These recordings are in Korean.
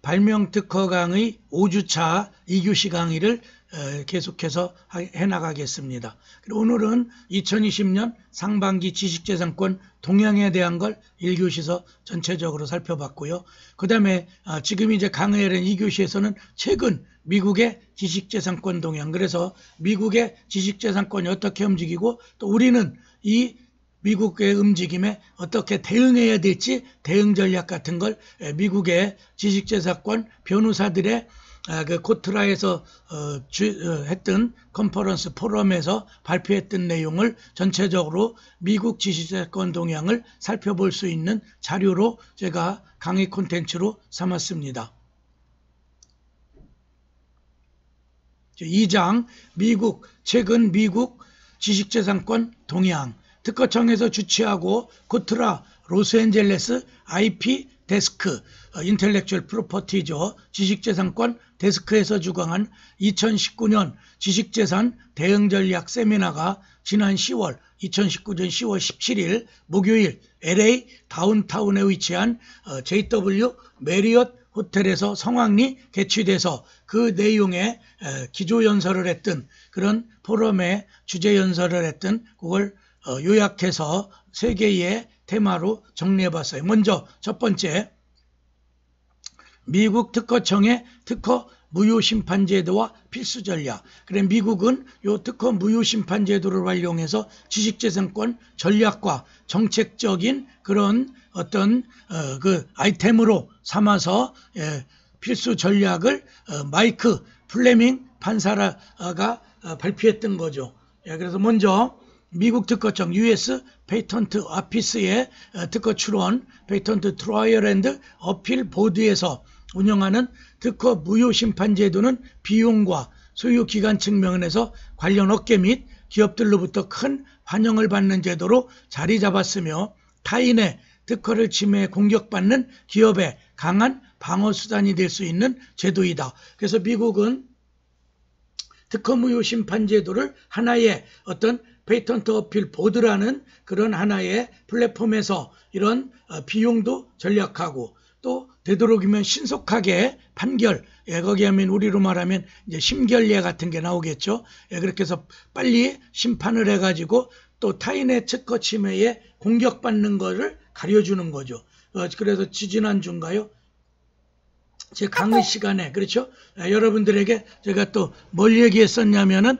발명 특허 강의 5주차 2교시 강의를 계속해서 해나가겠습니다. 오늘은 2020년 상반기 지식재산권 동향에 대한 걸 1교시에서 전체적으로 살펴봤고요. 그 다음에 지금 이제 강의하는 2교시에서는 최근 미국의 지식재산권 동향, 그래서 미국의 지식재산권이 어떻게 움직이고 또 우리는 이 미국의 움직임에 어떻게 대응해야 될지 대응 전략 같은 걸 미국의 지식재산권 변호사들의 그 코트라에서 했던 컨퍼런스 포럼에서 발표했던 내용을 전체적으로 미국 지식재산권 동향을 살펴볼 수 있는 자료로 제가 강의 콘텐츠로 삼았습니다. 2장 최근 미국 지식재산권 동향. 특허청에서 주최하고 코트라 로스앤젤레스 IP 데스크 인텔렉츄얼 프로퍼티죠. 지식재산권 데스크에서 주관한 2019년 지식재산 대응전략 세미나가 지난 2019년 10월 17일 목요일 LA 다운타운에 위치한 JW 메리엇 호텔에서 성황리 개최돼서 그 내용에 기조연설을 했던 그런 포럼에 주제연설을 했던 그걸 요약해서 3개의 테마로 정리해봤어요. 먼저 첫 번째, 미국 특허청의 특허 무효심판제도와 필수전략. 그래 미국은 요 특허 무효심판제도를 활용해서 지식재산권 전략과 정책적인 그런 어떤 그 아이템으로 삼아서 필수 전략을 마이크 플레밍 판사가 발표했던 거죠. 그래서 먼저 미국 특허청 US 페이턴트 오피스의 특허 출원 페이턴트 트라이얼 앤드 어필 보드에서 운영하는 특허 무효 심판 제도는 비용과 소요 기간 측면에서 관련 업계 및 기업들로부터 큰 환영을 받는 제도로 자리 잡았으며 타인의 특허를 침해 공격받는 기업의 강한 방어 수단이 될 수 있는 제도이다. 그래서 미국은 특허 무효 심판 제도를 하나의 어떤 페이턴트 어필 보드라는 그런 하나의 플랫폼에서 이런 비용도 전략하고 또 되도록이면 신속하게 판결, 거기 하면 우리로 말하면 이제 심결례 같은 게 나오겠죠. 그렇게 해서 빨리 심판을 해가지고 또 타인의 특허 침해에 공격받는 거를 가려주는 거죠. 그래서 지지난주인가요? 제 강의 시간에 그렇죠? 여러분들에게 제가 또 뭘 얘기했었냐면은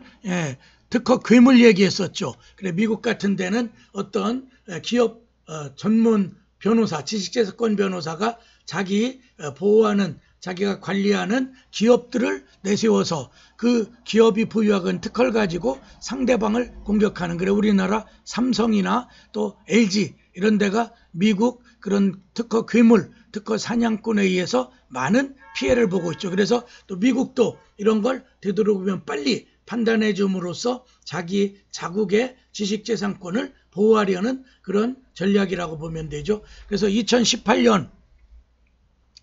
특허 괴물 얘기했었죠. 그래 미국 같은 데는 어떤 기업 전문 변호사, 지식재산권 변호사가 자기 보호하는 자기가 관리하는 기업들을 내세워서 그 기업이 보유하는 특허를 가지고 상대방을 공격하는 그래 우리나라 삼성이나 또 LG 이런 데가 미국 그런 특허 괴물, 특허 사냥꾼에 의해서 많은 피해를 보고 있죠. 그래서 또 미국도 이런 걸 되도록이면 빨리 판단해 줌으로써 자기 자국의 지식재산권을 보호하려는 그런 전략이라고 보면 되죠. 그래서 2018년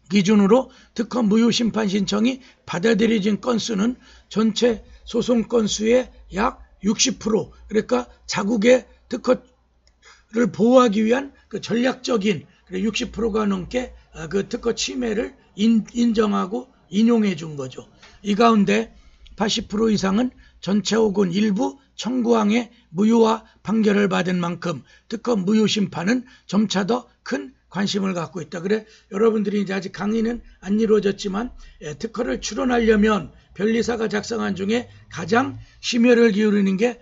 기준으로 특허 무효 심판 신청이 받아들여진 건수는 전체 소송 건수의 약 60%, 그러니까 자국의 특허를 보호하기 위한 그 전략적인 60%가 넘게 그 특허 침해를 인정하고 인용해 준 거죠. 이 가운데 80% 이상은 전체 혹은 일부 청구항의 무효화 판결을 받은 만큼 특허 무효 심판은 점차 더 큰 관심을 갖고 있다. 그래 여러분들이 이제 아직 강의는 안 이루어졌지만 특허를 출원하려면 변리사가 작성한 중에 가장 심혈을 기울이는 게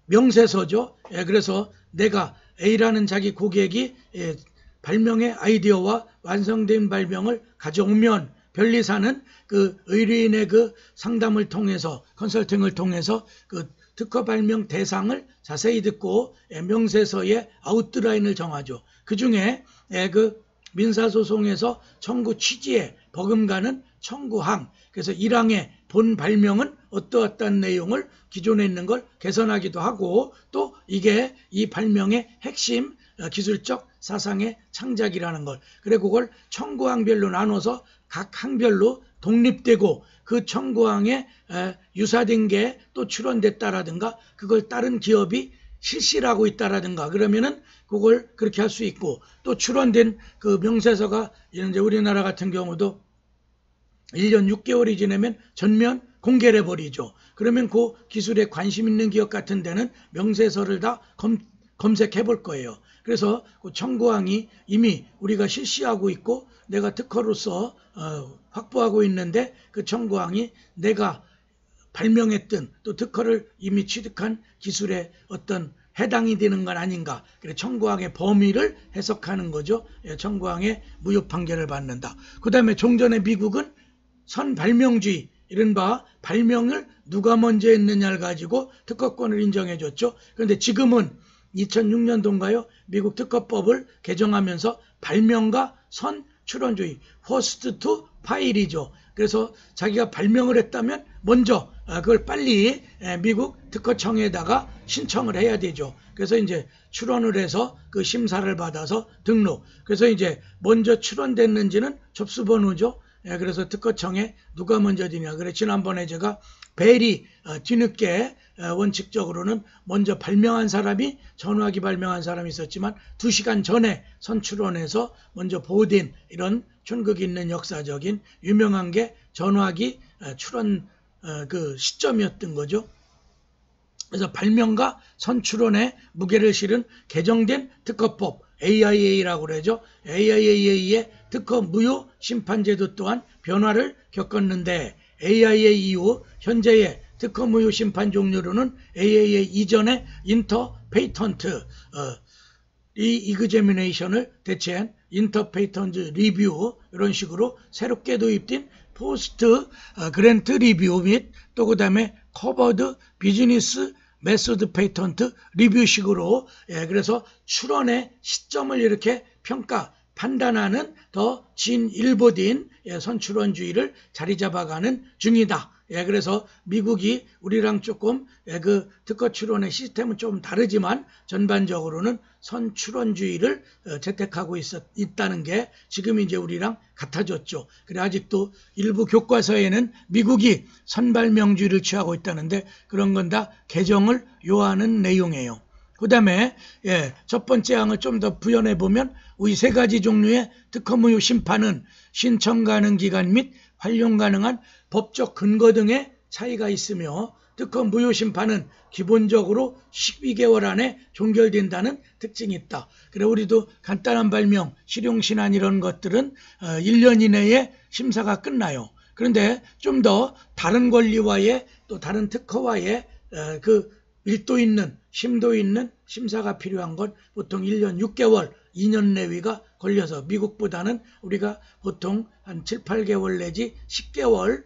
명세서죠. 그래서 내가 A라는 자기 고객이 발명의 아이디어와 완성된 발명을 가져오면 변리사는 그 의뢰인의 그 상담을 통해서 컨설팅을 통해서 그 특허 발명 대상을 자세히 듣고 명세서의 아웃라인을 정하죠. 그 중에 그 민사소송에서 청구 취지에 버금가는 청구항, 그래서 1항의 본 발명은 어떠어떠한 내용을 기존에 있는 걸 개선하기도 하고 또 이게 이 발명의 핵심 기술적 사상의 창작이라는 걸 그래 그걸 청구항별로 나눠서 각 항별로 독립되고 그 청구항에 유사된 게 또 출원됐다라든가 그걸 다른 기업이 실시를 하고 있다라든가 그러면은 그걸 그렇게 할 수 있고 또 출원된 그 명세서가 이제 우리나라 같은 경우도 1년 6개월이 지나면 전면 공개를 해버리죠. 그러면 그 기술에 관심 있는 기업 같은 데는 명세서를 다 검색해 볼 거예요. 그래서 그 청구항이 이미 우리가 실시하고 있고 내가 특허로서 확보하고 있는데 그 청구항이 내가 발명했던 또 특허를 이미 취득한 기술에 어떤 해당이 되는 건 아닌가. 그래 청구항의 범위를 해석하는 거죠. 청구항의 무효 판결을 받는다. 그 다음에 종전에 미국은 선발명주의 이른바 발명을 누가 먼저 했느냐를 가지고 특허권을 인정해 줬죠. 그런데 지금은 2006년도인가요? 미국 특허법을 개정하면서 발명과 선출원주의 first to file이죠. 그래서 자기가 발명을 했다면 먼저 그걸 빨리 미국 특허청에다가 신청을 해야 되죠. 그래서 이제 출원을 해서 그 심사를 받아서 등록. 그래서 이제 먼저 출원됐는지는 접수번호죠. 그래서 특허청에 누가 먼저 되냐. 그래 지난번에 제가 베리 뒤늦게 원칙적으로는 먼저 발명한 사람이 전화기 발명한 사람이 있었지만 2시간 전에 선출원해서 먼저 보호된 이런 촌극 있는 역사적인 유명한 게 전화기 출원 그 시점이었던 거죠. 그래서 발명과 선출원에 무게를 실은 개정된 특허법 AIA라고 그러죠. AIA의 특허 무효 심판제도 또한 변화를 겪었는데 AIA 이후 현재의 특허 무효 심판 종류로는 AIA 이전의 인터 페이턴트 이그제미네이션을 대체한 인터 페이턴트 리뷰 이런 식으로 새롭게 도입된 포스트 그랜트 리뷰 및 또 그 다음에 커버드 비즈니스 메소드 페이턴트 리뷰식으로 그래서 출원의 시점을 이렇게 평가 판단하는 더 진일보된 선출원주의를 자리 잡아가는 중이다. 그래서 미국이 우리랑 조금 그 특허 출원의 시스템은 좀 다르지만 전반적으로는 선출원주의를 채택하고 있다는 게 지금 이제 우리랑 같아졌죠. 그래 아직도 일부 교과서에는 미국이 선발명주의를 취하고 있다는데 그런 건 다 개정을 요하는 내용이에요. 그 다음에 첫 번째 항을 좀 더 부연해 보면 이 세 가지 종류의 특허 무효 심판은 신청 가능 기간 및 활용 가능한 법적 근거 등의 차이가 있으며 특허 무효 심판은 기본적으로 12개월 안에 종결된다는 특징이 있다. 그래 우리도 간단한 발명, 실용신안 이런 것들은 1년 이내에 심사가 끝나요. 그런데 좀 더 다른 권리와의 또 다른 특허와의 그 밀도 있는 심도 있는 심사가 필요한 건 보통 1년 6개월 2년 내외가 걸려서 미국보다는 우리가 보통 한 7, 8개월 내지 10개월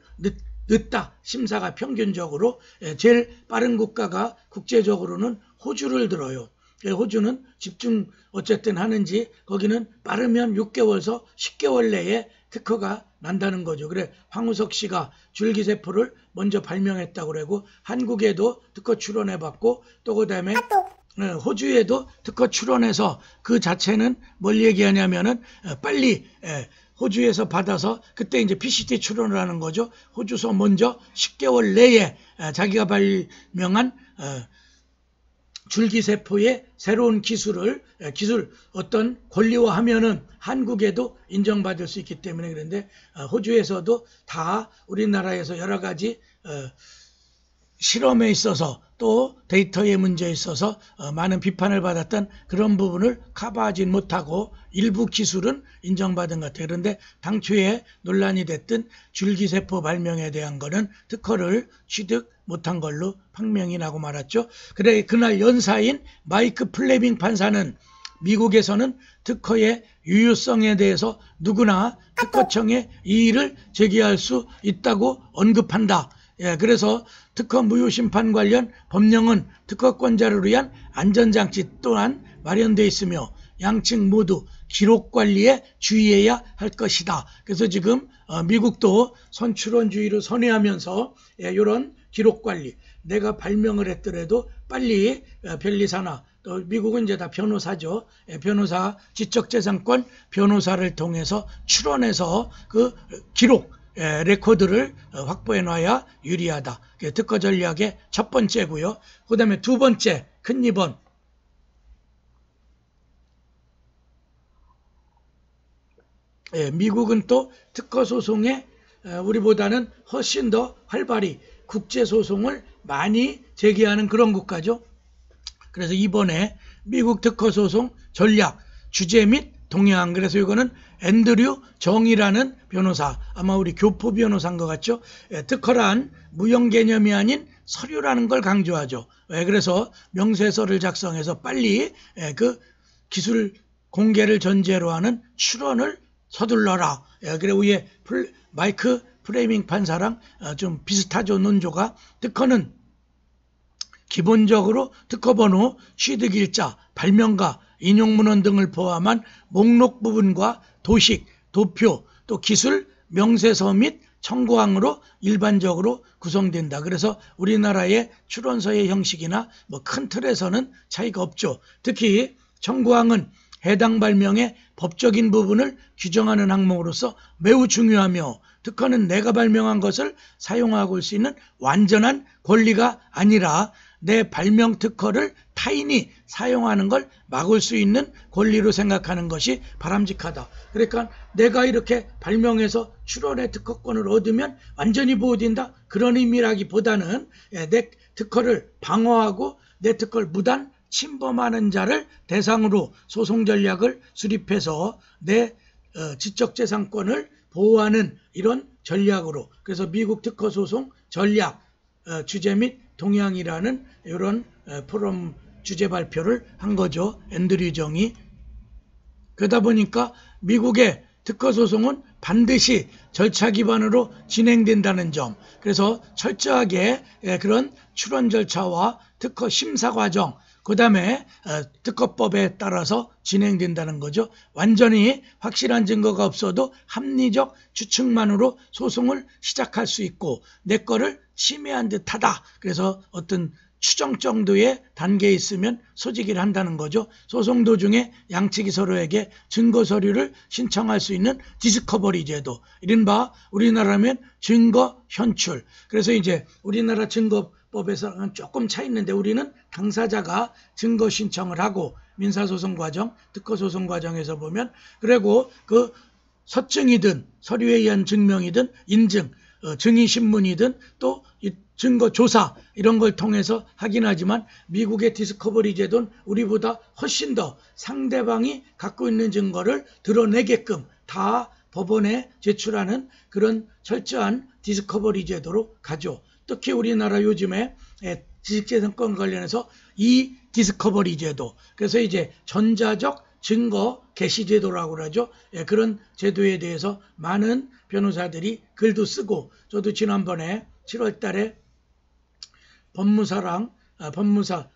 늦다 심사가 평균적으로 제일 빠른 국가가 국제적으로는 호주를 들어요. 호주는 집중 어쨌든 하는지 거기는 빠르면 6개월에서 10개월 내에 특허가 난다는 거죠. 그래 황우석 씨가 줄기세포를 먼저 발명했다고 그러고 한국에도 특허 출원해봤고 또 그다음에 호주에도 특허 출원해서 그 자체는 뭘 얘기하냐면은 빨리 호주에서 받아서 그때 이제 PCT 출원을 하는 거죠. 호주서 먼저 10개월 내에 자기가 발명한 줄기세포의 새로운 기술 어떤 권리화하면은 한국에도 인정받을 수 있기 때문에 그런데 호주에서도 다 우리나라에서 여러 가지 실험에 있어서 또 데이터의 문제에 있어서 많은 비판을 받았던 그런 부분을 커버하지 못하고 일부 기술은 인정받은 것 같아요. 그런데 당초에 논란이 됐던 줄기세포 발명에 대한 거는 특허를 취득 못한 걸로 판명이 나고 말았죠. 그래 그날 연사인 마이크 플레밍 판사는 미국에서는 특허의 유효성에 대해서 누구나 특허청에 이의를 제기할 수 있다고 언급한다. 그래서 특허 무효 심판 관련 법령은 특허권자를 위한 안전장치 또한 마련되어 있으며 양측 모두 기록 관리에 주의해야 할 것이다. 그래서 지금 미국도 선출원주의를 선회하면서 이런 기록 관리, 내가 발명을 했더라도 빨리 변리사나 또 미국은 이제 다 변호사죠. 변호사 지적재산권 변호사를 통해서 출원해서 그 기록 레코드를 확보해 놔야 유리하다. 특허 전략의 첫 번째고요. 그 다음에 두 번째 큰 2번 미국은 또 특허 소송의 우리보다는 훨씬 더 활발히 국제소송을 많이 제기하는 그런 국가죠. 그래서 이번에 미국 특허소송 전략, 주제 및 동향, 그래서 이거는 앤드류 정이라는 변호사, 아마 우리 교포 변호사인 것 같죠. 특허란 무형 개념이 아닌 서류라는 걸 강조하죠. 그래서 명세서를 작성해서 빨리 그 기술 공개를 전제로 하는 출원을 서둘러라. 그래 위에 마이크 프레이밍 판사랑 좀 비슷하죠. 논조가. 특허는 기본적으로 특허번호, 취득일자, 발명가, 인용문헌 등을 포함한 목록 부분과 도식, 도표, 또 기술, 명세서 및 청구항으로 일반적으로 구성된다. 그래서 우리나라의 출원서의 형식이나 뭐 큰 틀에서는 차이가 없죠. 특히 청구항은 해당 발명의 법적인 부분을 규정하는 항목으로서 매우 중요하며, 특허는 내가 발명한 것을 사용하고 올 수 있는 완전한 권리가 아니라 내 발명 특허를 타인이 사용하는 걸 막을 수 있는 권리로 생각하는 것이 바람직하다. 그러니까 내가 이렇게 발명해서 출원의 특허권을 얻으면 완전히 보호된다, 그런 의미라기보다는 내 특허를 방어하고 내 특허를 무단 침범하는 자를 대상으로 소송 전략을 수립해서 내 지적재산권을 보호하는 이런 전략으로, 그래서 미국 특허소송 전략, 주제 및 동향이라는 이런 포럼 주제 발표를 한 거죠. 앤드류 정이. 그러다 보니까 미국의 특허소송은 반드시 절차 기반으로 진행된다는 점, 그래서 철저하게 그런 출원 절차와 특허 심사 과정, 그 다음에 특허법에 따라서 진행된다는 거죠. 완전히 확실한 증거가 없어도 합리적 추측만으로 소송을 시작할 수 있고 내 거를 침해한 듯하다, 그래서 어떤 추정 정도의 단계에 있으면 소지기를 한다는 거죠. 소송 도중에 양측이 서로에게 증거 서류를 신청할 수 있는 디스커버리 제도, 이른바 우리나라면 증거 현출. 그래서 이제 우리나라 증거법에서는 조금 차이 있는데 우리는 당사자가 증거 신청을 하고 민사소송 과정, 특허소송 과정에서 보면, 그리고 그 서증이든 서류에 의한 증명이든 인증, 증인신문이든 또 증거 조사 이런 걸 통해서 하긴 하지만 미국의 디스커버리 제도는 우리보다 훨씬 더 상대방이 갖고 있는 증거를 드러내게끔 다 법원에 제출하는 그런 철저한 디스커버리 제도로 가죠. 특히 우리나라 요즘에 지식재산권 관련해서 이 디스커버리 제도, 그래서 이제 전자적 증거 개시 제도라고 그러죠. 그런 제도에 대해서 많은 변호사들이 글도 쓰고, 저도 지난번에 7월 달에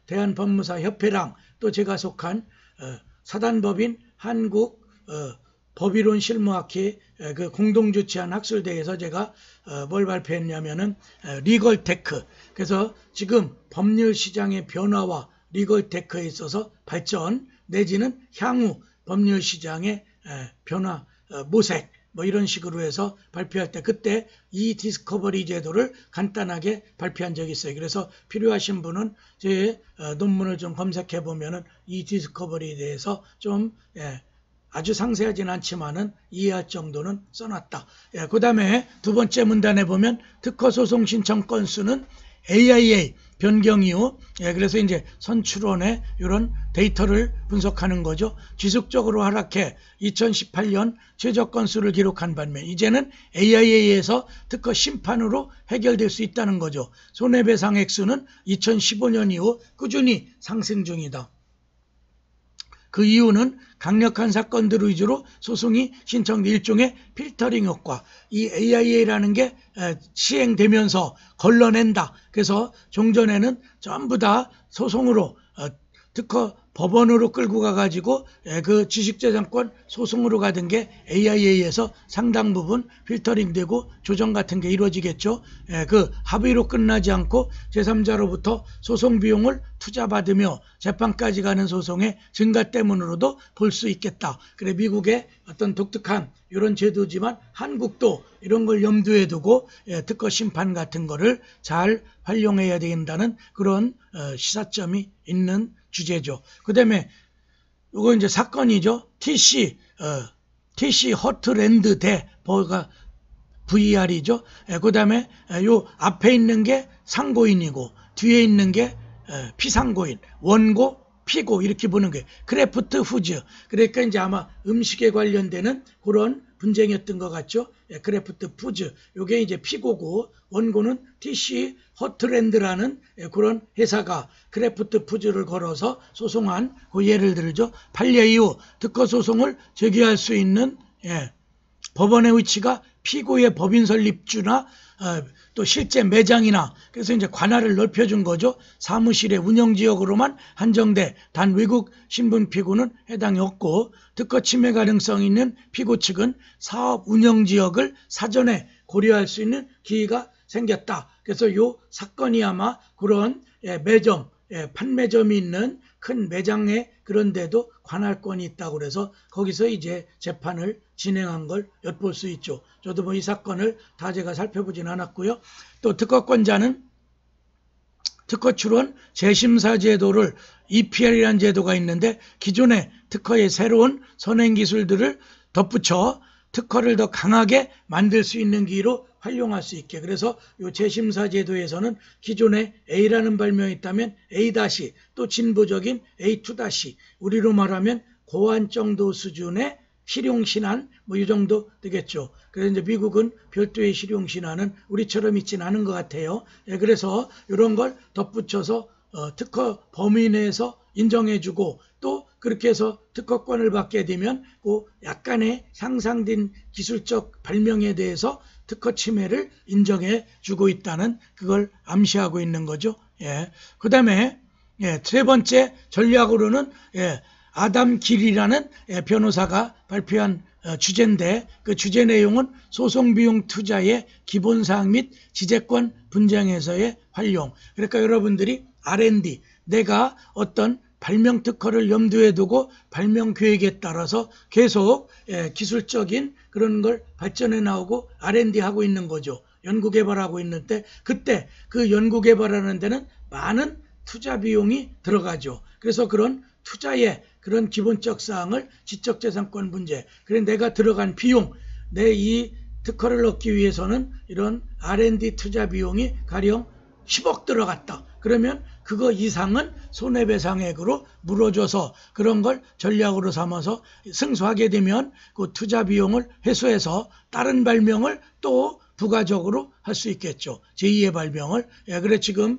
대한법무사협회랑 또 제가 속한 사단법인 한국 법이론 실무학회 그 공동 주최한 학술대회에서 제가 뭘 발표했냐면은 리걸테크, 그래서 지금 법률 시장의 변화와 리걸테크에 있어서 발전 내지는 향후 법률 시장의 변화, 모색 뭐 이런 식으로 해서 발표할 때 그때 이 디스커버리 제도를 간단하게 발표한 적이 있어요. 그래서 필요하신 분은 제 논문을 좀 검색해 보면은 이 디스커버리에 대해서 좀 아주 상세하진 않지만은 이해할 정도는 써놨다. 그 다음에 두 번째 문단에 보면 특허소송 신청 건수는 AIA 변경 이후, 그래서 이제 선출원의 이런 데이터를 분석하는 거죠. 지속적으로 하락해 2018년 최저 건수를 기록한 반면 이제는 AIA에서 특허 심판으로 해결될 수 있다는 거죠. 손해배상 액수는 2015년 이후 꾸준히 상승 중이다. 그 이유는 강력한 사건들 위주로 소송이 신청된 일종의 필터링 효과, 이 AIA라는 게 시행되면서 걸러낸다. 그래서 종전에는 전부 다 소송으로 특허 법원으로 끌고 가가지고 그 지식재산권 소송으로 가던 게 AIA에서 상당 부분 필터링되고 조정 같은 게 이루어지겠죠. 그 합의로 끝나지 않고 제3자로부터 소송 비용을 투자받으며 재판까지 가는 소송의 증가 때문으로도 볼 수 있겠다. 그래 미국의 어떤 독특한 이런 제도지만 한국도 이런 걸 염두에 두고 특허 심판 같은 거를 잘 활용해야 된다는 그런 시사점이 있는 주제죠. 그 다음에 이거 이제 사건이죠. TC 허트랜드 대 VR이죠. 그 다음에 요 앞에 있는 게 상고인이고 뒤에 있는 게 피상고인, 원고, 피고 이렇게 보는 거예요. 크래프트 후즈. 그러니까 이제 아마 음식에 관련되는 그런 분쟁이었던 것 같죠. 크래프트 푸즈. 요게 이제 피고고 원고는 TC 허트랜드라는 그런 회사가 크래프트 푸즈를 걸어서 소송한 그 예를 들죠. 판례 이후 특허 소송을 제기할 수 있는 법원의 위치가 피고의 법인 설립주나 또 실제 매장이나 그래서 이제 관할을 넓혀준 거죠. 사무실의 운영지역으로만 한정돼 단 외국 신분 피고는 해당이 없고 특허 침해 가능성이 있는 피고 측은 사업 운영지역을 사전에 고려할 수 있는 기회가 생겼다. 그래서 요 사건이 아마 그런 매점, 판매점이 있는 큰 매장에 그런데도 관할권이 있다고 그래서 거기서 이제 재판을 진행한 걸 엿볼 수 있죠. 저도 뭐 이 사건을 다 제가 살펴보진 않았고요. 또 특허권자는 특허 출원 재심사 제도를 EPR이라는 제도가 있는데 기존의 특허의 새로운 선행 기술들을 덧붙여 특허를 더 강하게 만들 수 있는 기회로 활용할 수 있게. 그래서 이 재심사 제도에서는 기존에 A라는 발명이 있다면 A- 또 진보적인 A2- 우리로 말하면 고안 정도 수준의 실용신안 뭐 이 정도 되겠죠. 그래서 이제 미국은 별도의 실용신안은 우리처럼 있지는 않은 것 같아요. 그래서 이런 걸 덧붙여서 특허 범위 내에서 인정해주고 또 그렇게 해서 특허권을 받게 되면 그 약간의 향상된 기술적 발명에 대해서 특허 침해를 인정해 주고 있다는 그걸 암시하고 있는 거죠. 그 다음에 세 번째 전략으로는 아담 길이라는 변호사가 발표한 주제인데 그 주제 내용은 소송비용 투자의 기본사항 및 지재권 분쟁에서의 활용. 그러니까 여러분들이 R&D, 내가 어떤 발명 특허를 염두에 두고 발명 계획에 따라서 계속 기술적인 그런 걸 발전해 나오고 R&D 하고 있는 거죠. 연구개발하고 있는데 그때 그 연구개발하는 데는 많은 투자 비용이 들어가죠. 그래서 그런 투자의 그런 기본적 사항을 지적재산권 문제, 그래 내가 들어간 비용, 내 이 특허를 얻기 위해서는 이런 R&D 투자 비용이 가령 10억 들어갔다. 그러면 그거 이상은 손해배상액으로 물어줘서 그런 걸 전략으로 삼아서 승소하게 되면 그 투자 비용을 회수해서 다른 발명을 또 부가적으로 할 수 있겠죠. 제2의 발명을. 그래 지금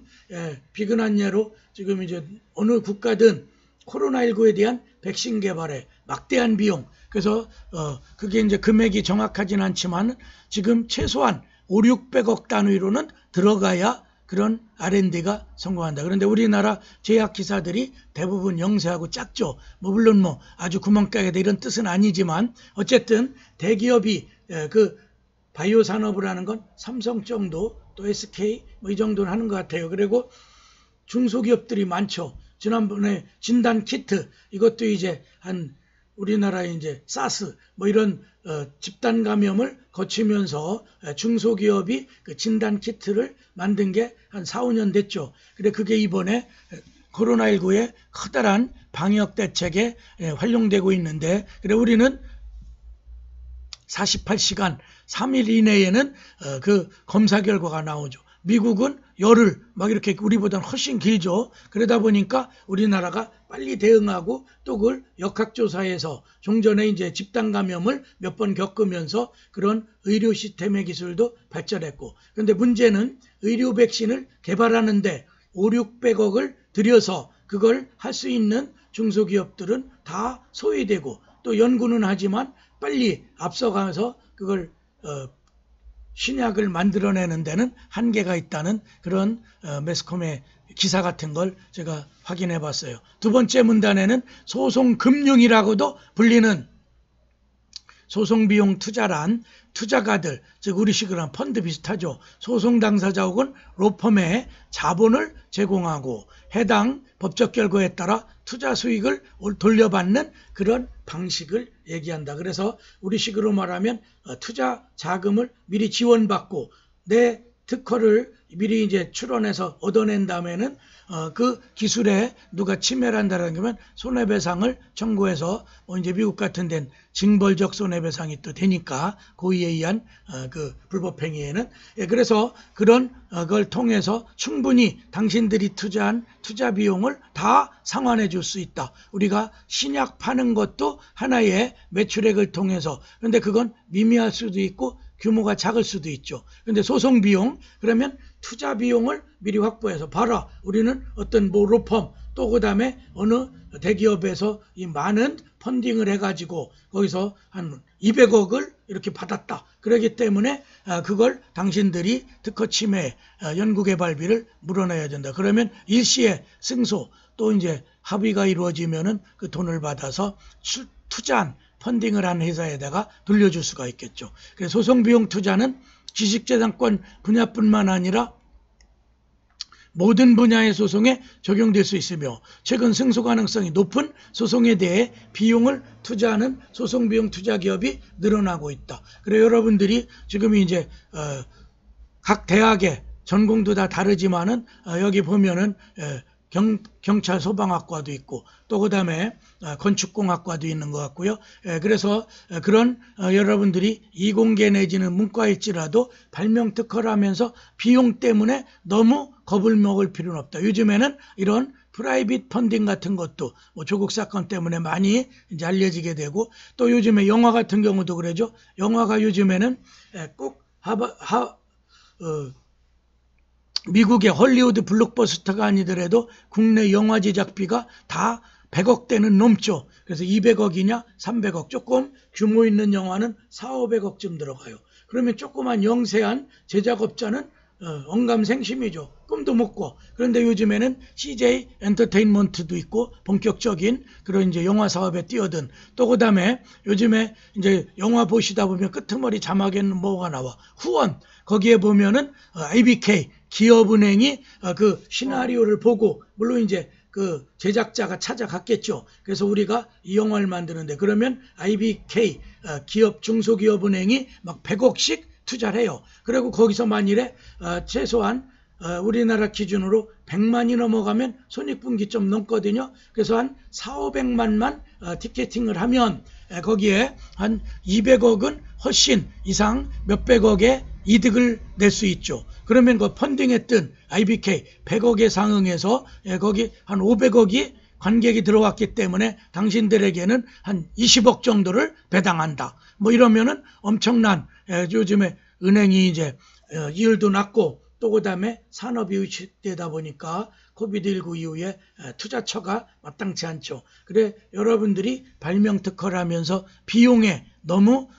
비근한 예로 지금 이제 어느 국가든 코로나19에 대한 백신 개발에 막대한 비용. 그래서 그게 이제 금액이 정확하진 않지만 지금 최소한 5, 600억 단위로는 들어가야 그런 R&D가 성공한다. 그런데 우리나라 제약기사들이 대부분 영세하고 작죠. 뭐 물론 뭐 아주 구멍가게다 이런 뜻은 아니지만 어쨌든 대기업이 그 바이오 산업을 하는 건 삼성 정도 또 SK 뭐 이 정도는 하는 것 같아요. 그리고 중소기업들이 많죠. 지난번에 진단 키트 이것도 이제 한 우리나라의 이제 사스 뭐 이런 집단 감염을 거치면서 중소기업이 그 진단 키트를 만든 게 한 4, 5년 됐죠. 근데 그게 이번에 코로나19의 커다란 방역 대책에 활용되고 있는데 그래 우리는 48시간 3일 이내에는 그 검사 결과가 나오죠. 미국은 열흘 막 이렇게 우리보다는 훨씬 길죠. 그러다 보니까 우리나라가 빨리 대응하고 또 그걸 역학조사에서 종전에 이제 집단 감염을 몇 번 겪으면서 그런 의료 시스템의 기술도 발전했고 그런데 문제는 의료 백신을 개발하는데 5, 600억을 들여서 그걸 할 수 있는 중소기업들은 다 소외되고 또 연구는 하지만 빨리 앞서가서 그걸 신약을 만들어내는 데는 한계가 있다는 그런 매스컴의 기사 같은 걸 제가 확인해 봤어요. 두 번째 문단에는 소송금융이라고도 불리는 소송비용 투자란 투자가들, 즉 우리식으로 하면 펀드 비슷하죠. 소송 당사자 혹은 로펌에 자본을 제공하고 해당 법적 결과에 따라 투자 수익을 돌려받는 그런 방식을 얘기한다. 그래서 우리식으로 말하면 투자 자금을 미리 지원받고 내 특허를 미리 이제 출원해서 얻어낸 다음에는 그 기술에 누가 침해를 한다는 거면 손해배상을 청구해서 이제 미국 같은 데는 징벌적 손해배상이 또 되니까 고의에 의한 그 불법행위에는 그래서 그런 걸 통해서 충분히 당신들이 투자한 투자 비용을 다 상환해 줄 수 있다. 우리가 신약 파는 것도 하나의 매출액을 통해서 그런데 그건 미미할 수도 있고 규모가 작을 수도 있죠. 그런데 소송 비용 그러면 투자 비용을 미리 확보해서 봐라. 우리는 어떤 뭐 로펌 또 그다음에 어느 대기업에서 이 많은 펀딩을 해가지고 거기서 한 200억을 이렇게 받았다. 그렇기 때문에 그걸 당신들이 특허 침해 연구개발비를 물어내야 된다. 그러면 일시에 승소 또 이제 합의가 이루어지면은 그 돈을 받아서 투자한 펀딩을 한 회사에다가 돌려줄 수가 있겠죠. 그래서 소송비용 투자는 지식재산권 분야뿐만 아니라 모든 분야의 소송에 적용될 수 있으며 최근 승소 가능성이 높은 소송에 대해 비용을 투자하는 소송비용 투자기업이 늘어나고 있다. 그래서 여러분들이 지금 이제 각 대학의 전공도 다 다르지만은 여기 보면은 경찰 소방학과도 있고 또 그다음에 건축공학과도 있는 것 같고요. 그래서 그런 여러분들이 이공계 내지는 문과일지라도 발명 특허를 하면서 비용 때문에 너무 겁을 먹을 필요는 없다. 요즘에는 이런 프라이빗 펀딩 같은 것도 뭐 조국 사건 때문에 많이 이제 알려지게 되고 또 요즘에 영화 같은 경우도 그러죠. 영화가 요즘에는 꼭 미국의 헐리우드 블록버스터가 아니더라도 국내 영화 제작비가 다 100억대는 넘죠. 그래서 200억이냐 300억 조금 규모 있는 영화는 400~500억쯤 들어가요. 그러면 조그만 영세한 제작업자는 언감생심이죠. 꿈도 못 꿔. 그런데 요즘에는 CJ 엔터테인먼트도 있고 본격적인 그런 이제 영화 사업에 뛰어든 또 그다음에 요즘에 이제 영화 보시다 보면 끄트머리 자막에는 뭐가 나와. 후원. 거기에 보면은 IBK 기업은행이 그 시나리오를 보고 물론 이제 그 제작자가 찾아갔겠죠. 그래서 우리가 이 영화를 만드는데 그러면 IBK 기업 중소기업은행이 막 100억씩 투자를 해요. 그리고 거기서 만일에 최소한 우리나라 기준으로 100만이 넘어가면 손익분기점 넘거든요. 그래서 한 400~500만만 티켓팅을 하면 거기에 한 200억은 훨씬 이상 몇백억의 이득을 낼 수 있죠. 그러면 그 펀딩했던 IBK 100억에 상응해서 거기 한 500억이 관객이 들어왔기 때문에 당신들에게는 한 20억 정도를 배당한다. 뭐 이러면은 엄청난 요즘에 은행이 이제 이율도 낮고 또 그다음에 산업이 위축되다 보니까 코비드19 이후에 투자처가 마땅치 않죠. 그래 여러분들이 발명 특허를 하면서 비용에 너무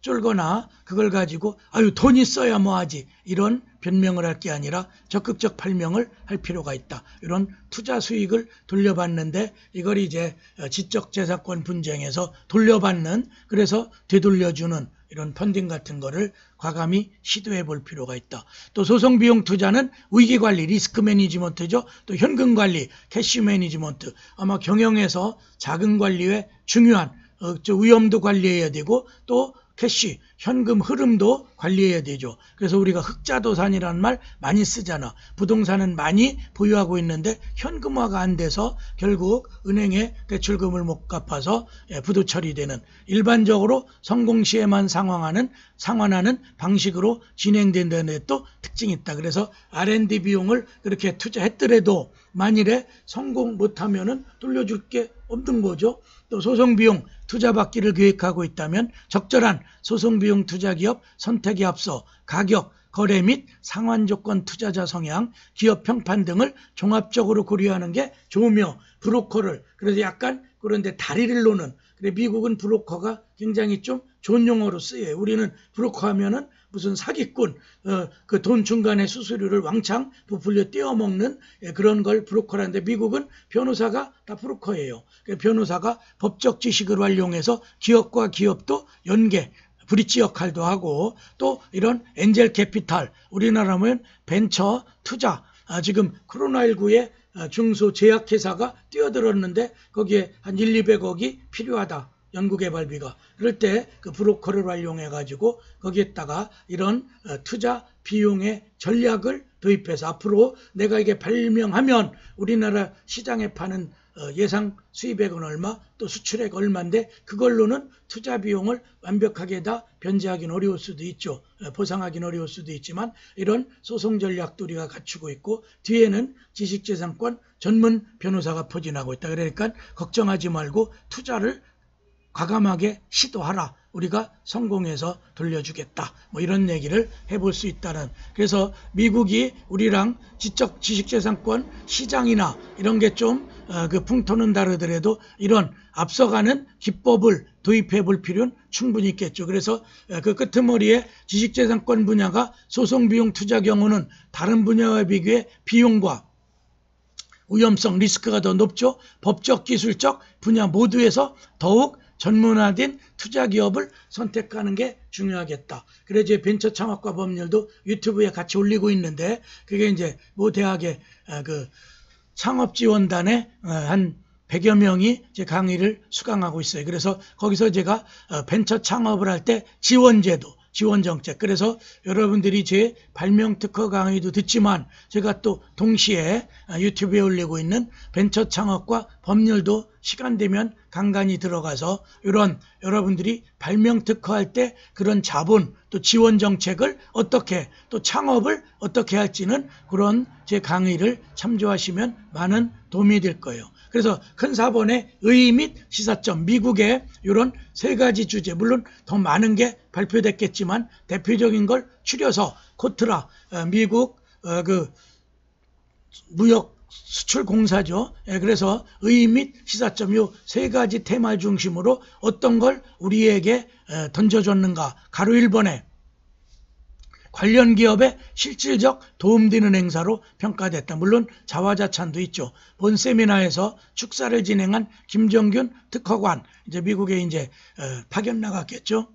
쫄거나 그걸 가지고 아유 돈 있어야 뭐하지 이런 변명을 할 게 아니라 적극적 발명을 할 필요가 있다. 이런 투자 수익을 돌려받는데 이걸 이제 지적재산권 분쟁에서 돌려받는 그래서 되돌려주는 이런 펀딩 같은 거를 과감히 시도해 볼 필요가 있다. 또 소송비용 투자는 위기관리, 리스크 매니지먼트죠. 또 현금관리, 캐시 매니지먼트. 아마 경영에서 자금관리에 중요한 위험도 관리해야 되고 또 캐시, 현금 흐름도 관리해야 되죠. 그래서 우리가 흑자도산이라는 말 많이 쓰잖아. 부동산은 많이 보유하고 있는데 현금화가 안 돼서 결국 은행에 대출금을 못 갚아서 부도 처리되는 일반적으로 성공 시에만 상환하는 방식으로 진행된다는 데 또 특징이 있다. 그래서 R&D 비용을 그렇게 투자했더라도 만일에 성공 못하면은 돌려줄 게 없는 거죠. 또 소송비용 투자받기를 계획하고 있다면 적절한 소송비용 투자기업 선택에 앞서 가격, 거래 및 상환조건 투자자 성향, 기업 평판 등을 종합적으로 고려하는 게 좋으며 브로커를 그래서 약간 그런데 다리를 놓는 그래 미국은 브로커가 굉장히 좀 좋은 용어로 쓰여요. 우리는 브로커 하면은 무슨 사기꾼 그 돈 중간에 수수료를 왕창 부풀려 떼어먹는 그런 걸 브로커라는데 미국은 변호사가 다 브로커예요. 변호사가 법적 지식을 활용해서 기업과 기업도 연계 브릿지 역할도 하고 또 이런 엔젤 캐피탈 우리나라면 벤처 투자 지금 코로나19에 중소 제약회사가 뛰어들었는데 거기에 한 100~200억이 필요하다. 연구개발비가. 그럴 때 그 브로커를 활용해 가지고 거기에다가 이런 투자 비용의 전략을 도입해서 앞으로 내가 이게 발명하면 우리나라 시장에 파는 예상 수입액은 얼마, 또 수출액 얼마인데 그걸로는 투자 비용을 완벽하게 다 변제하기는 어려울 수도 있죠. 보상하기는 어려울 수도 있지만 이런 소송 전략도 우리가 갖추고 있고 뒤에는 지식재산권 전문 변호사가 포진하고 있다. 그러니까 걱정하지 말고 투자를 과감하게 시도하라. 우리가 성공해서 돌려주겠다. 뭐 이런 얘기를 해볼 수 있다는. 그래서 미국이 우리랑 지적 지식재산권 시장이나 이런 게 좀 그 풍토는 다르더라도 이런 앞서가는 기법을 도입해 볼 필요는 충분히 있겠죠. 그래서 그 끄트머리에 지식재산권 분야가 소송비용 투자 경우는 다른 분야와 비교해 비용과 위험성 리스크가 더 높죠. 법적 기술적 분야 모두에서 더욱 전문화된 투자 기업을 선택하는 게 중요하겠다. 그래서 이제 벤처 창업과 법률도 유튜브에 같이 올리고 있는데 그게 이제 모 대학의 그 창업지원단에 한 100여 명이 제 강의를 수강하고 있어요. 그래서 거기서 제가 벤처 창업을 할 때 지원제도, 지원정책. 그래서 여러분들이 제 발명 특허 강의도 듣지만 제가 또 동시에 유튜브에 올리고 있는 벤처 창업과 법률도 시간 되면 간간히 들어가서 이런 여러분들이 발명 특허 할 때 그런 자본 또 지원 정책을 어떻게 또 창업을 어떻게 할지는 그런 제 강의를 참조하시면 많은 도움이 될 거예요. 그래서 큰 사본의 의 및 시사점, 미국의 이런 세 가지 주제, 물론 더 많은 게 발표됐겠지만 대표적인 걸 추려서 코트라, 미국 그 무역 수출 공사죠. 그래서 의 및 시사점 요 세 가지 테마 중심으로 어떤 걸 우리에게 던져줬는가. 가로 1번에 관련 기업에 실질적 도움되는 행사로 평가됐다. 물론 자화자찬도 있죠. 본 세미나에서 축사를 진행한 김정균 특허관, 이제 미국에 이제 파견 나갔겠죠.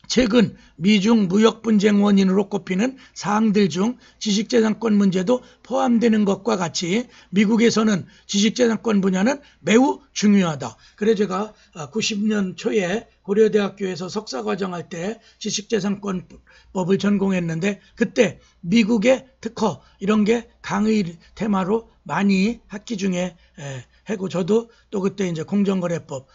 최근 미중 무역 분쟁 원인으로 꼽히는 사항들 중 지식재산권 문제도 포함되는 것과 같이 미국에서는 지식재산권 분야는 매우 중요하다. 그래서 제가 90년 초에 고려대학교에서 석사과정 할 때 지식재산권법을 전공했는데 그때 미국의 특허 이런 게 강의 테마로 많이 학기 중에 하고 저도 또 그때 이제 공정거래법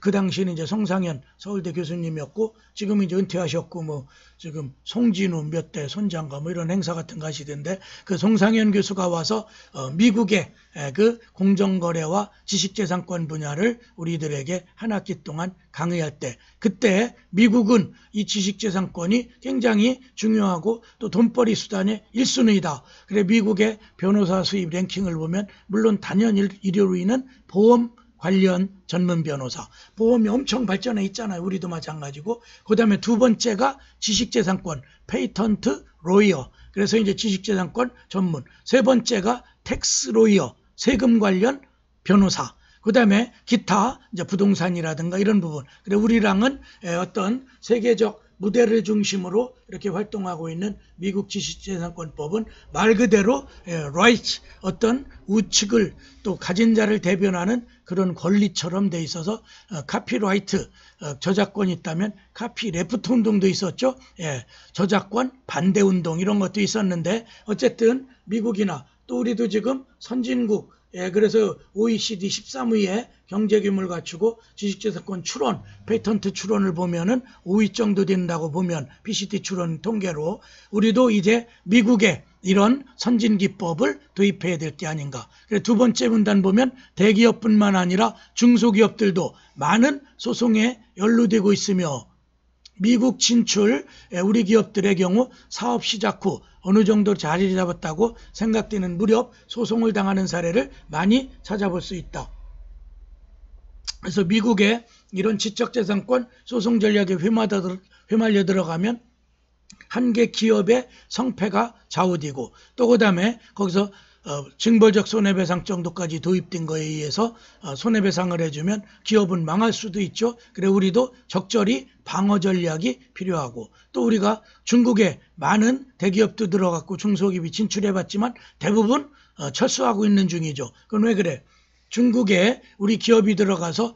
그 당시에는 이제 송상현 서울대 교수님이었고 지금 이제 은퇴하셨고 뭐 지금 송진우 몇 대 손장가 뭐 이런 행사 같은 거 하시던데 그 송상현 교수가 와서 미국의 그 공정거래와 지식재산권 분야를 우리들에게 한 학기 동안 강의할 때 그때 미국은 이 지식재산권이 굉장히 중요하고 또 돈벌이 수단의 1순위다. 그래 미국의 변호사 수입 랭킹을 보면 물론 단연 1위는 보험 관련 전문 변호사. 보험이 엄청 발전해 있잖아요. 우리도 마찬가지고. 그 다음에 두 번째가 지식재산권, 페이턴트 로이어. 그래서 이제 지식재산권 전문. 세 번째가 텍스 로이어, 세금 관련 변호사. 그 다음에 기타, 이제 부동산이라든가 이런 부분. 그래 우리랑은 어떤 세계적 무대를 중심으로 이렇게 활동하고 있는 미국 지식재산권법은 말 그대로 라이트 어떤 우측을 또 가진 자를 대변하는 그런 권리처럼 돼 있어서 카피라이트 저작권이 있다면 카피 레프트 운동도 있었죠. 저작권 반대 운동 이런 것도 있었는데 어쨌든 미국이나 또 우리도 지금 선진국 그래서 OECD 13위에 경제규모를 갖추고 지식재산권 출원, 페이턴트 출원을 보면은 5위 정도 된다고 보면 PCT 출원 통계로 우리도 이제 미국의 이런 선진기법을 도입해야 될 때 아닌가. 그래서 두 번째 문단 보면 대기업뿐만 아니라 중소기업들도 많은 소송에 연루되고 있으며 미국 진출 우리 기업들의 경우 사업 시작 후 어느 정도 자리를 잡았다고 생각되는 무렵 소송을 당하는 사례를 많이 찾아볼 수 있다. 그래서 미국의 이런 지적재산권 소송 전략에 휘말려 들어가면 한 개 기업의 성패가 좌우되고 또 그 다음에 거기서 징벌적 손해배상 정도까지 도입된 거에 의해서 손해배상을 해주면 기업은 망할 수도 있죠. 그래 우리도 적절히 방어 전략이 필요하고 또 우리가 중국에 많은 대기업도 들어갔고 중소기업이 진출해봤지만 대부분 철수하고 있는 중이죠. 그건 왜 그래? 중국에 우리 기업이 들어가서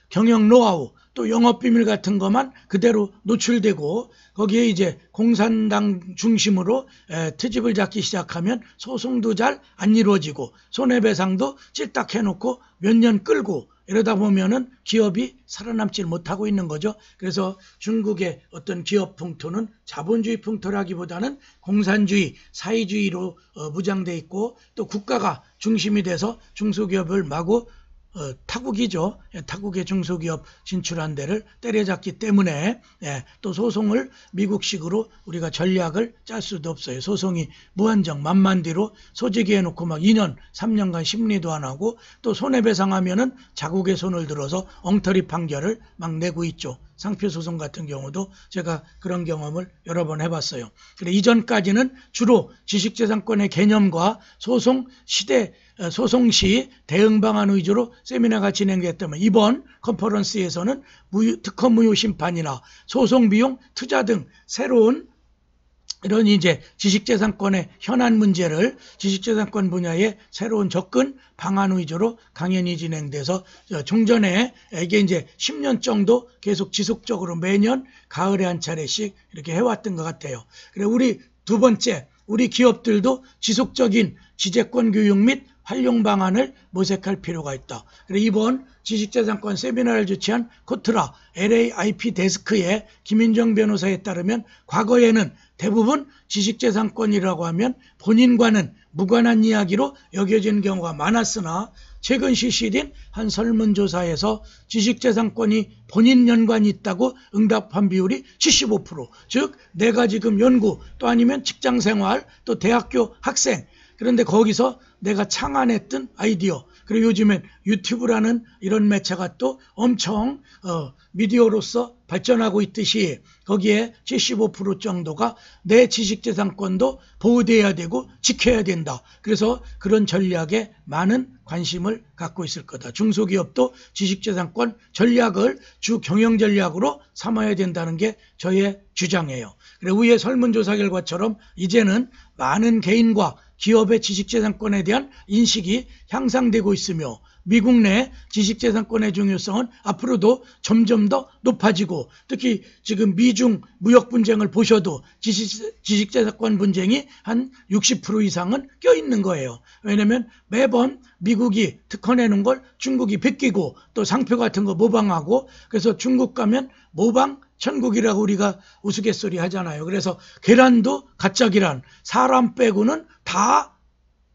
경영 노하우 또 영업비밀 같은 것만 그대로 노출되고 거기에 이제 공산당 중심으로 트집을 잡기 시작하면 소송도 잘 안 이루어지고 손해배상도 찔딱 해놓고 몇 년 끌고 이러다 보면은 기업이 살아남질 못하고 있는 거죠. 그래서 중국의 어떤 기업 풍토는 자본주의 풍토라기보다는 공산주의, 사회주의로 무장돼 있고 또 국가가 중심이 돼서 중소기업을 마구 타국이죠. 타국의 중소기업 진출한 데를 때려잡기 때문에 또 소송을 미국식으로 우리가 전략을 짤 수도 없어요. 소송이 무한정 만만디로 소지기 해놓고 막 2년, 3년간 심리도 안 하고 또 손해배상하면은 자국의 손을 들어서 엉터리 판결을 막 내고 있죠. 상표소송 같은 경우도 제가 그런 경험을 여러 번 해봤어요. 그래 이전까지는 주로 지식재산권의 개념과 소송 시 대응 방안 위주로 세미나가 진행됐다면 이번 컨퍼런스에서는 특허 무효 심판이나 소송 비용 투자 등 새로운 이런 이제 지식재산권의 현안 문제를 지식재산권 분야의 새로운 접근 방안 위주로 강연이 진행돼서 종전에 이게 이제 10년 정도 계속 지속적으로 매년 가을에 한 차례씩 이렇게 해왔던 것 같아요. 그래 우리 두 번째, 우리 기업들도 지속적인 지재권 교육 및 활용 방안을 모색할 필요가 있다. 그래 이번 지식재산권 세미나를 주최한 코트라 LAIP 데스크의 김인정 변호사에 따르면 과거에는 대부분 지식재산권이라고 하면 본인과는 무관한 이야기로 여겨진 경우가 많았으나 최근 실시된 한 설문조사에서 지식재산권이 본인 연관이 있다고 응답한 비율이 75%, 즉 내가 지금 연구 또 아니면 직장생활 또 대학교 학생 그런데 거기서 내가 창안했던 아이디어 그리고 요즘엔 유튜브라는 이런 매체가 또 엄청 미디어로서 발전하고 있듯이 거기에 75% 정도가 내 지식재산권도 보호돼야 되고 지켜야 된다. 그래서 그런 전략에 많은 관심을 갖고 있을 거다. 중소기업도 지식재산권 전략을 주 경영 전략으로 삼아야 된다는 게 저의 주장이에요. 그래 위의 설문조사 결과처럼 이제는 많은 개인과 기업의 지식재산권에 대한 인식이 향상되고 있으며 미국 내 지식재산권의 중요성은 앞으로도 점점 더 높아지고 특히 지금 미중 무역 분쟁을 보셔도 지식재산권 분쟁이 한 60% 이상은 껴있는 거예요. 왜냐하면 매번 미국이 특허 내는 걸 중국이 베끼고 또 상표 같은 거 모방하고 그래서 중국 가면 모방 천국이라고 우리가 우스갯소리 하잖아요. 그래서 계란도 가짜 계란, 사람 빼고는 다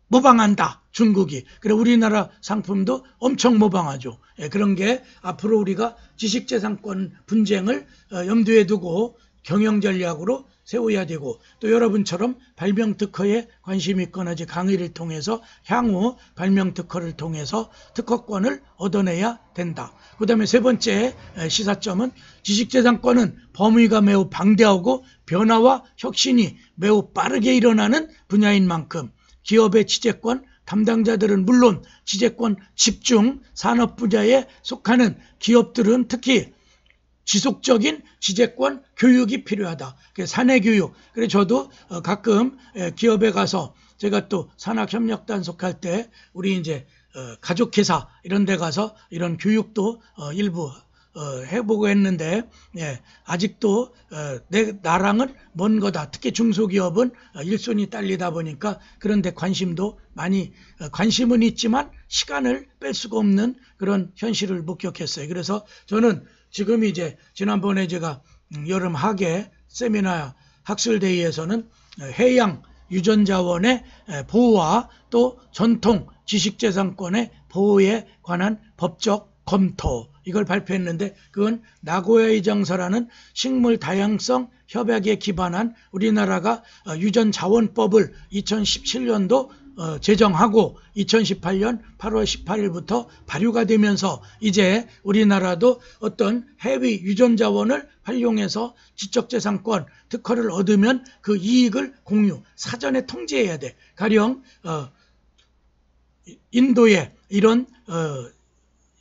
모방한다. 중국이. 그래 우리나라 상품도 엄청 모방하죠. 그런 게 앞으로 우리가 지식재산권 분쟁을 염두에 두고 경영 전략으로 세워야 되고 또 여러분처럼 발명특허에 관심이 있거나 강의를 통해서 향후 발명특허를 통해서 특허권을 얻어내야 된다. 그 다음에 세 번째 시사점은 지식재산권은 범위가 매우 방대하고 변화와 혁신이 매우 빠르게 일어나는 분야인 만큼 기업의 지재권 담당자들은 물론 지재권 집중 산업 분야에 속하는 기업들은 특히 지속적인 지재권 교육이 필요하다. 사내교육. 그래서 저도 가끔 기업에 가서 제가 또 산학협력단 속할 때 우리 이제 가족회사 이런 데 가서 이런 교육도 일부 해보고 했는데 아직도 나랑은 먼 거다. 특히 중소기업은 일손이 딸리다 보니까 그런데 관심도 많이 관심은 있지만 시간을 뺄 수가 없는 그런 현실을 목격했어요. 그래서 저는 지금 이제 지난번에 제가 여름 학예 세미나 학술대회에서는 해양 유전자원의 보호와 또 전통 지식재산권의 보호에 관한 법적 검토 이걸 발표했는데 그건 나고야의 정서라는 식물 다양성 협약에 기반한 우리나라가 유전자원법을 2017년도 제정하고 2018년 8월 18일부터 발효가 되면서 이제 우리나라도 어떤 해외 유전자원을 활용해서 지적재산권 특허를 얻으면 그 이익을 공유 사전에 통지해야 돼. 가령 인도에 이런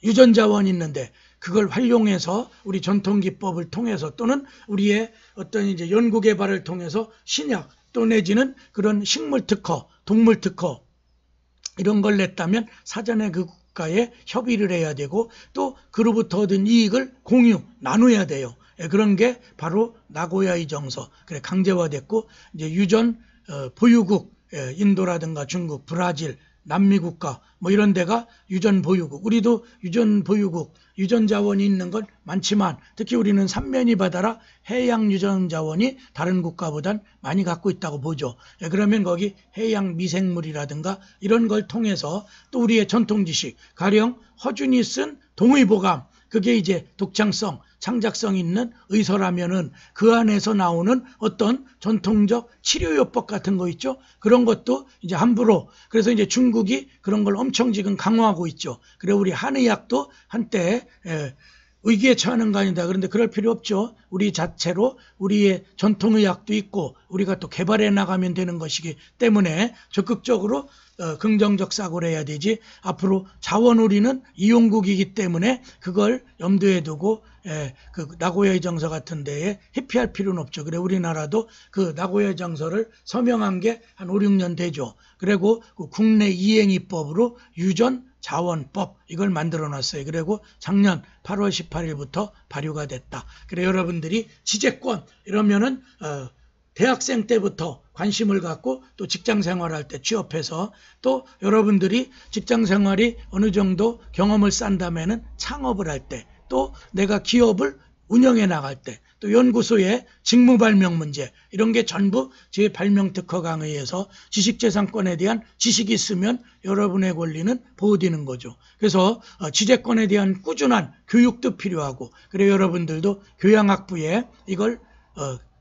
유전자원이 있는데 그걸 활용해서 우리 전통기법을 통해서 또는 우리의 어떤 이제 연구개발을 통해서 신약 또 내지는 그런 식물특허, 동물특허 이런 걸 냈다면 사전에 국가에 협의를 해야 되고 또 그로부터 얻은 이익을 공유 나눠야 돼요. 그런 게 바로 나고야의 정서. 그래 강제화됐고 이제 유전 보유국 인도라든가 중국, 브라질, 남미 국가 뭐 이런 데가 유전 보유국. 우리도 유전 보유국, 유전 자원이 있는 건 많지만 특히 우리는 삼면이 바다라 해양 유전 자원이 다른 국가보단 많이 갖고 있다고 보죠. 그러면 거기 해양 미생물이라든가 이런 걸 통해서 또 우리의 전통 지식, 가령 허준이 쓴 동의보감, 그게 이제 독창성, 창작성 있는 의서라면은 그 안에서 나오는 어떤 전통적 치료요법 같은 거 있죠. 그런 것도 이제 함부로, 그래서 이제 중국이 그런 걸 엄청 지금 강화하고 있죠. 그래 우리 한의학도 한때 위기에 처하는 거 아니다. 그런데 그럴 필요 없죠. 우리 자체로 우리의 전통의학도 있고 우리가 또 개발해 나가면 되는 것이기 때문에 적극적으로 긍정적 사고를 해야 되지. 앞으로 자원 우리는 이용국이기 때문에 그걸 염두에 두고 그 나고야의 정서 같은 데에 회피할 필요는 없죠. 그래 우리나라도 그 나고야의 정서를 서명한 게 한 5, 6년 되죠. 그리고 그 국내 이행입법으로 유전 자원법 이걸 만들어 놨어요. 그리고 작년 8월 18일부터 발효가 됐다. 그래 여러분들이 지재권 이러면은 대학생 때부터 관심을 갖고 또 직장 생활할 때 취업해서 또 여러분들이 직장 생활이 어느 정도 경험을 쌓은 다음에는 창업을 할 때 또 내가 기업을 운영해 나갈 때 또 연구소의 직무 발명 문제 이런 게 전부 제 발명 특허 강의에서 지식재산권에 대한 지식이 있으면 여러분의 권리는 보호되는 거죠. 그래서 지재권에 대한 꾸준한 교육도 필요하고 그래 여러분들도 교양학부에 이걸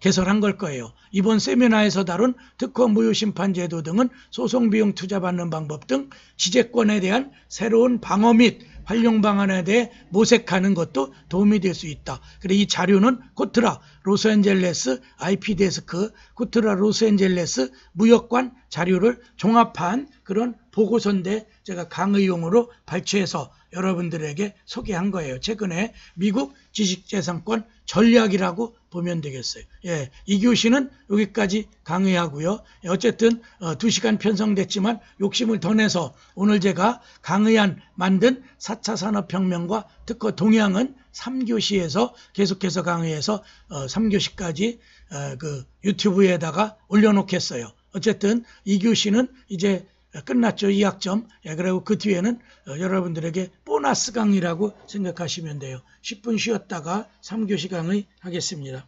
개설한 걸 거예요. 이번 세미나에서 다룬 특허 무효심판제도 등은 소송비용 투자받는 방법 등 지재권에 대한 새로운 방어 및 활용 방안에 대해 모색하는 것도 도움이 될 수 있다. 그래 이 자료는 코트라 로스앤젤레스 IP데스크 코트라 로스앤젤레스 무역관 자료를 종합한 그런 보고서인데 제가 강의용으로 발췌해서 여러분들에게 소개한 거예요. 최근에 미국 지식재산권 전략이라고 보면 되겠어요. 예, 이 교시는 여기까지 강의하고요. 어쨌든 2시간 편성됐지만 욕심을 더 내서 오늘 제가 강의안 만든 4차 산업혁명과 특허 동향은 3교시에서 계속해서 강의해서 3교시까지 그 유튜브에다가 올려놓겠어요. 어쨌든 2교시는 이제 끝났죠. 2학점. 예, 그리고 그 뒤에는 여러분들에게 보너스 강의라고 생각하시면 돼요. 10분 쉬었다가 3교시 강의 하겠습니다.